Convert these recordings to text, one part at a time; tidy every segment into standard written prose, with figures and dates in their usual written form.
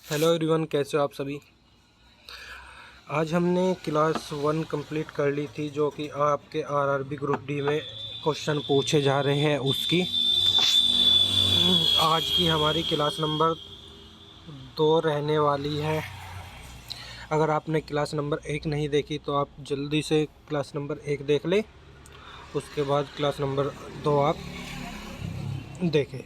Hello everyone, कैसे हो आप सभी। आज हमने क्लास 1 कंप्लीट कर ली थी, जो कि आपके आरआरबी ग्रुप डी में क्वेश्चन पूछे जा रहे हैं उसकी। आज की हमारी क्लास नंबर 2 रहने वाली है। अगर आपने क्लास नंबर 1 नहीं देखी तो आप जल्दी से क्लास नंबर 1 देख लें, उसके बाद क्लास नंबर 2 आप देखें।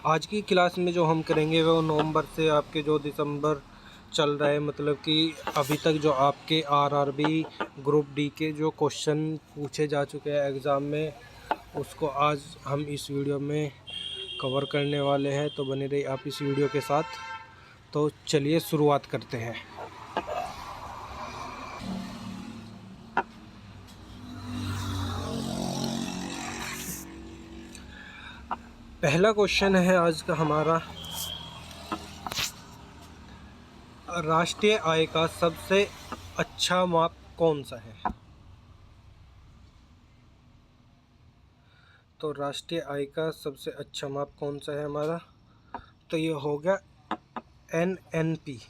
आज की क्लास में जो हम करेंगे वो नवंबर से आपके जो दिसंबर चल रहा है, मतलब कि अभी तक जो आपके आरआरबी ग्रुप डी के जो क्वेश्चन पूछे जा चुके हैं एग्ज़ाम में, उसको आज हम इस वीडियो में कवर करने वाले हैं। तो बने रहिए आप इस वीडियो के साथ। तो चलिए शुरुआत करते हैं। पहला क्वेश्चन है आज का हमारा, राष्ट्रीय आय का सबसे अच्छा माप कौन सा है। तो राष्ट्रीय आय का सबसे अच्छा माप कौन सा है हमारा, तो ये होगा एनएनपी।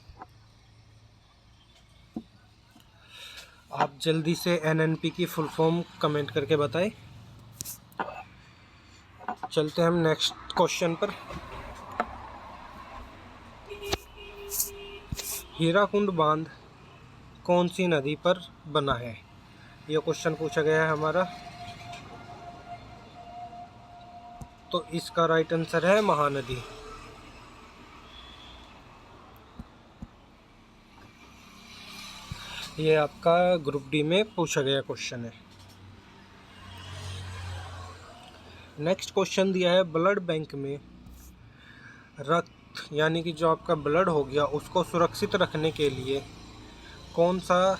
आप जल्दी से एनएनपी की फुल फॉर्म कमेंट करके बताएं। चलते हैं हम नेक्स्ट क्वेश्चन पर। हीराकुंड बांध कौन सी नदी पर बना है, यह क्वेश्चन पूछा गया है हमारा। तो इसका राइट आंसर है महानदी। ये आपका ग्रुप डी में पूछा गया क्वेश्चन है। नेक्स्ट क्वेश्चन दिया है, ब्लड बैंक में रक्त यानी कि जो आपका ब्लड हो गया उसको सुरक्षित रखने के लिए कौन सा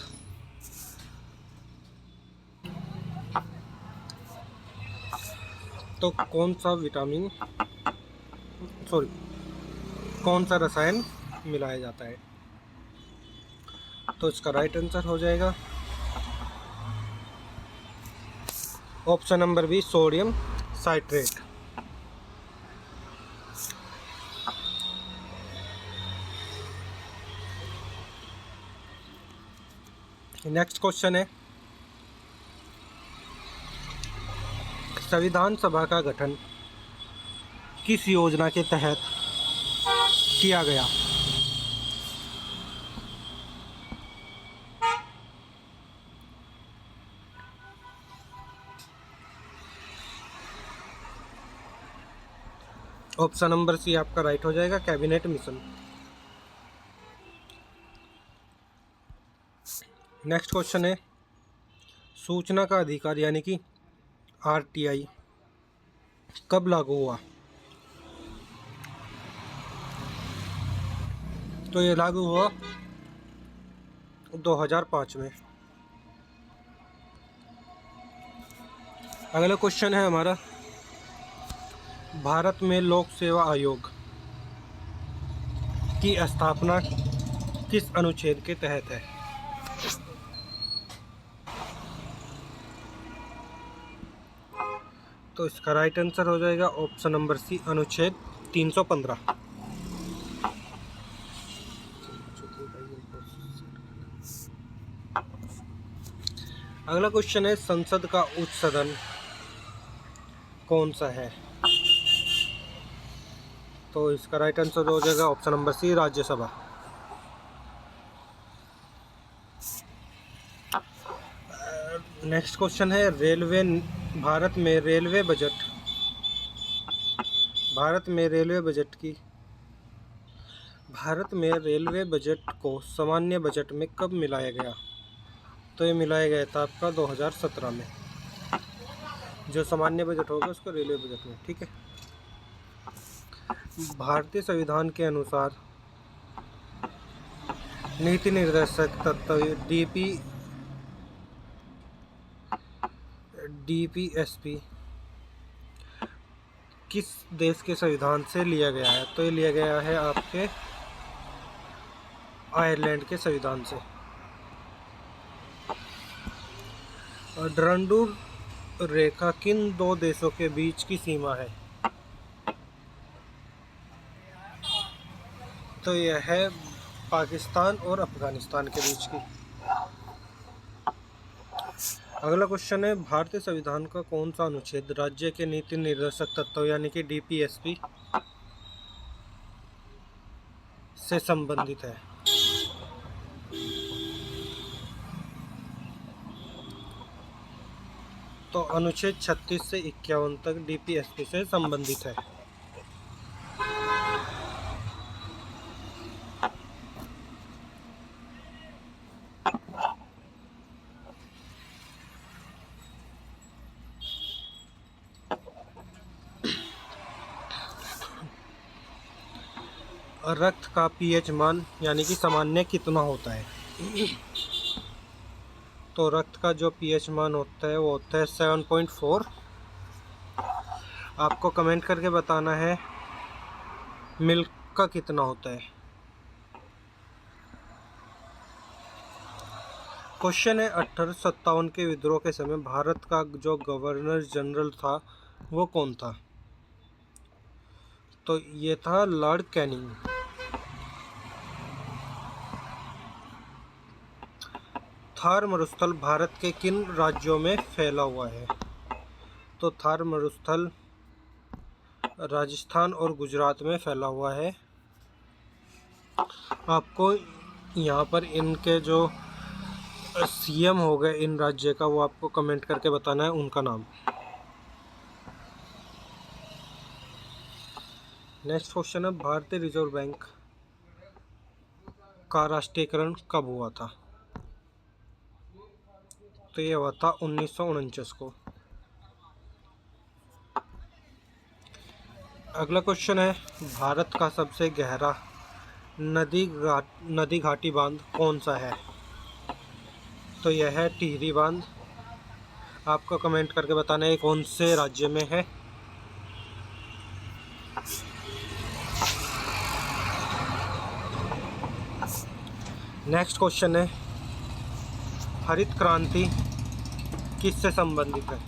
विटामिन कौन सा रसायन मिलाया जाता है। तो इसका राइट आंसर हो जाएगा option number B, sodium citrate. Next question है, संविधान सभा का गठन किस योजना के तहत किया गया। ऑप्शन नंबर सी आपका राइट हो जाएगा, कैबिनेट मिशन। नेक्स्ट क्वेश्चन है, सूचना का अधिकार यानी कि आरटीआई कब लागू हुआ। तो ये लागू हुआ 2005 में। अगला क्वेश्चन है हमारा, भारत में लोक सेवा आयोग की स्थापना किस अनुच्छेद के तहत है। तो इसका राइट आंसर हो जाएगा ऑप्शन नंबर सी, अनुच्छेद 315। अगला क्वेश्चन है, संसद का उच्च सदन कौन सा है। तो इसका राइट आंसर हो जाएगा option number C, Rajya Sabha. Next question है, रेलवे भारत में रेलवे बजट भारत में रेलवे बजट को सामान्य बजट में कब मिलाया गया। तो ये मिलाया गया था आपका 2017 में। जो सामान्य बजट होगा उसको रेलवे बजट में, ठीक है। भारतीय संविधान के अनुसार नीति निर्देशक तत्व डीपीएसपी किस देश के संविधान से लिया गया है। तो ये लिया गया है आपके आयरलैंड के संविधान से। रेखा किन दो देशों के बीच की सीमा है? तो यह है पाकिस्तान और अफगानिस्तान के बीच की। अगला क्वेश्चन है, भारतीय संविधान का कौन सा अनुच्छेद राज्य के नीति निर्देशक तत्व यानी कि डीपीएसपी से संबंधित है? तो अनुच्छेद 36 से 51 तक डीपीएसपी से संबंधित है। रक्त का पीएच मान यानी कि सामान्य कितना होता है? तो रक्त का जो पीएच मान होता है वो होता है 7.4। आपको कमेंट करके बताना है मिल्क का कितना होता है। क्वेश्चन है, 1857 के विद्रोह के समय भारत का जो गवर्नर जनरल था वो कौन था? तो ये था लॉर्ड कैनिंग। थार मरुस्थल भारत के किन राज्यों में फैला हुआ है? तो थार मरुस्थल राजस्थान और गुजरात में फैला हुआ है। आपको यहाँ पर इनके जो सीएम हो गए इन राज्य का वो आपको कमेंट करके बताना है उनका नाम। नेक्स्ट क्वेश्चन है, भारतीय रिजर्व बैंक का राष्ट्रीयकरण कब हुआ था? तो ये हुआ था 1949 को। अगला क्वेश्चन है, भारत का सबसे गहरा नदी घाटी बांध कौन सा है? तो यह है टिहरी बांध। आपको कमेंट करके बताना है कौन से राज्य में है। नेक्स्ट क्वेश्चन है, हरित क्रांति किससे संबंधित है?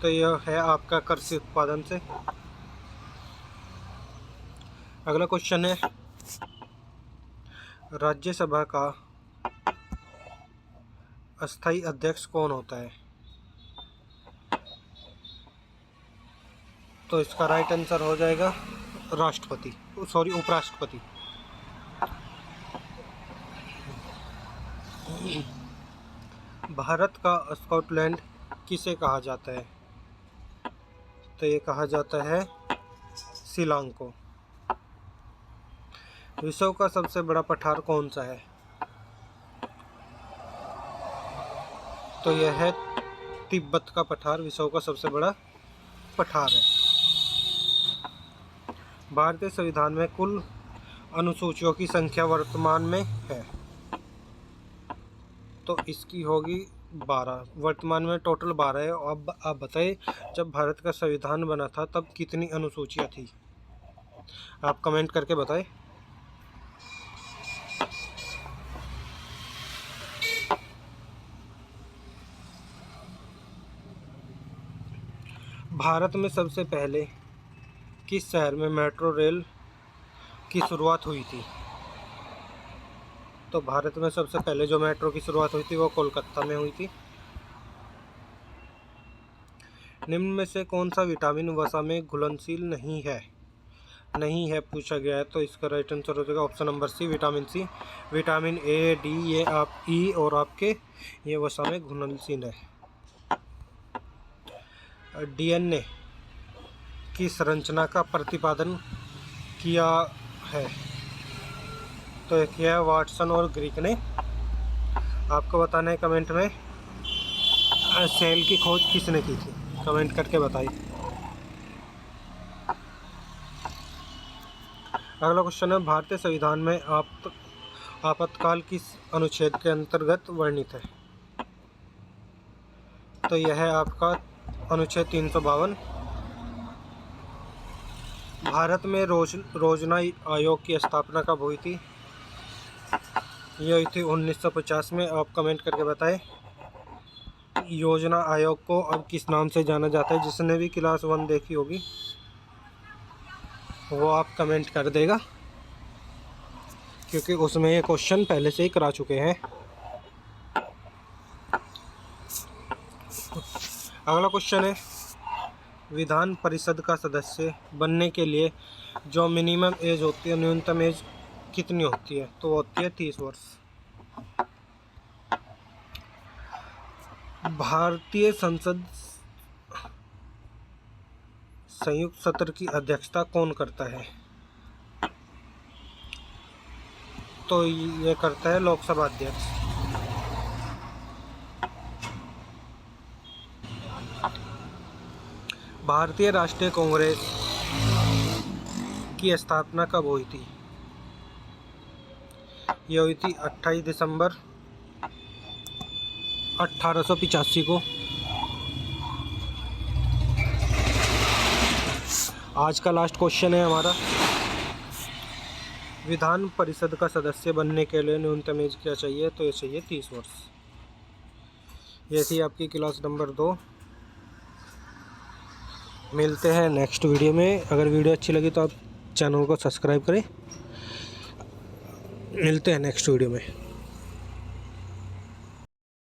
तो यह है आपका कृषि उत्पादन से। अगला क्वेश्चन है, राज्यसभा का अस्थायी अध्यक्ष कौन होता है? तो इसका राइट आंसर हो जाएगा उपराष्ट्रपति। भारत का स्कॉटलैंड किसे कहा जाता है? तो ये कहा जाता है शिलांग को। विश्व का सबसे बड़ा पठार कौन सा है? तो यह है तिब्बत का पठार विश्व का सबसे बड़ा पठार है। भारतीय संविधान में कुल अनुसूचियों की संख्या वर्तमान में है? तो इसकी होगी 12। वर्तमान में टोटल 12 है। अब आप बताइए जब भारत का संविधान बना था तब कितनी अनुसूचियाँ थी? आप कमेंट करके बताएं। भारत में सबसे पहले किस शहर में मेट्रो रेल की शुरुआत हुई थी? तो भारत में सबसे पहले जो मेट्रो की शुरुआत हुई थी वो कोलकाता में हुई थी। निम्न में से कौन सा विटामिन वसा में घुलनशील नहीं है पूछा गया है। तो इसका राइट आंसर हो जाएगा option number C, vitamin C. Vitamin A, D ये आप ई और आपके ये वसा में घुलनशील है। डीएनए की संरचना का प्रतिपादन किया है? तो एक है वाटसन और ग्रीक ने। आपको बताना है कमेंट में सेल की खोज किसने की थी? कमेंट करके बताइए। अगला क्वेश्चन है, भारतीय संविधान में आपातकाल किस अनुच्छेद के अंतर्गत वर्णित है? तो यह है आपका अनुच्छेद 352। भारत में रोजना आयोग की स्थापना कब हुई थी? ये हुई थी 1950 में। आप कमेंट करके बताएं। योजना आयोग को अब किस नाम से जाना जाता है? जिसने भी क्लास 1 देखी होगी वो आप कमेंट कर देगा, क्योंकि उसमें ये क्वेश्चन पहले से ही करा चुके हैं। अगला क्वेश्चन है, विधान परिषद का सदस्य बनने के लिए जो मिनिमम एज होती है, न्यूनतम एज कितनी होती है? तो होती है 30 वर्ष। भारतीय संसद संयुक्त सत्र की अध्यक्षता कौन करता है? तो ये करता है लोकसभा अध्यक्ष। भारतीय राष्ट्रीय कांग्रेस की स्थापना कब हुई थी? ये हुई थी 28 दिसंबर 1885 को। आज का लास्ट क्वेश्चन है हमारा, विधान परिषद का सदस्य बनने के लिए न्यूनतम एज क्या चाहिए? तो ये चाहिए 30 वर्ष। ये थी आपकी क्लास नंबर 2। मिलते हैं नेक्स्ट वीडियो में। अगर वीडियो अच्छी लगी तो आप चैनल को सब्सक्राइब करें। मिलते हैं नेक्स्ट वीडियो में।